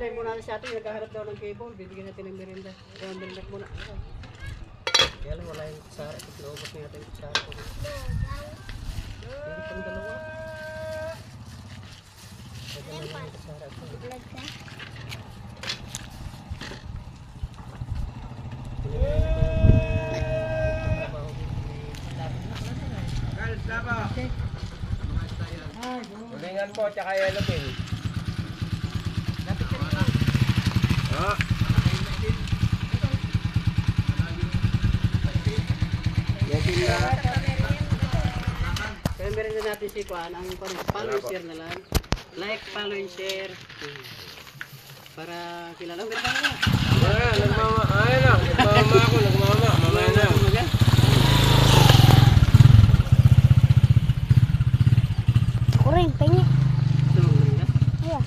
Antay muna natin si ate, nagkaharap daw ng cable. Bibigyan natin ng merinda. Kaya merinda muna. Kaya lang wala yung kutsara. Naubos na natin yung kutsara ko. Hindi pang dalawa. Kaya lang yung kutsara ko. Ulingan po, tsaka yellow pin. Kaya meron na natin si Kuan, ang follow share na lang. Like, follow and share. Para kilala. Meron ka na. Nagmama ako, mamaya na. Kuring, pengi. Iya.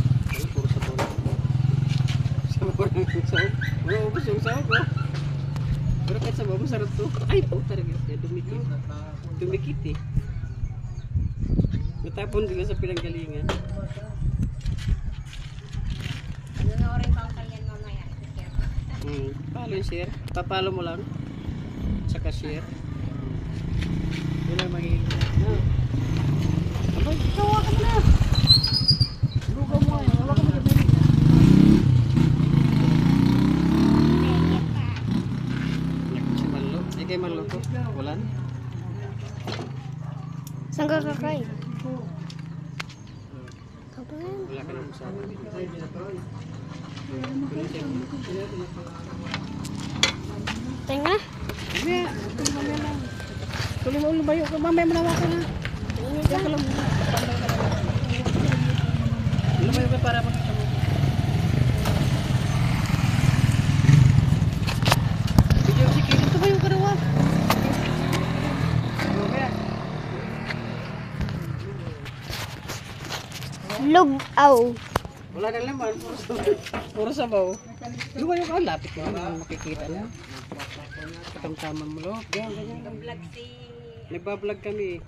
Puro sabon. Sabon ng sahog. Wala ubos yung sahog ko. Pero kahit sabon, masarap to. Ay, po talaga. Dumikit. Dumikit eh. Natapon din sa pinanggalingan. Ano na orin pa ang kalian mamaya? Follow and share. Papalo mo lang. Saka share. Yun lang magiging. No. Abay, kawa ka na. Lugaw mo ngayon. Hawa ka mo na. Si Manlo. Ay kay Manlo ko. Ulan. Saan ka kakain? Kapan? Wala ka na masabi. Tenga? Mamaya. Mamaya lang. Tuloy mo lumayo ka. Mamaya manawa ka na. Ini Kaya ka lang. Lumayo ka para makita mo. Video si Kiki. Tumayo ka na wa. Mamaya. lugaw. Wala na laman. Puro sabaw. Lumayo ka. Lapit mo. Makikita na. Katamtaman mo lo. Ganyan. Nagbablog kami.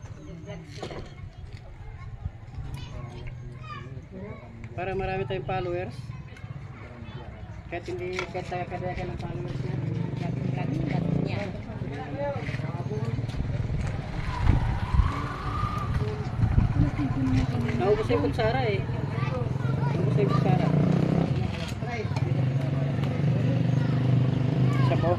Para marami tayong followers. Kahit hindi kadaya ng followers niya. Naubos yung kutsara eh. Naubos yung kutsara. Sabaw.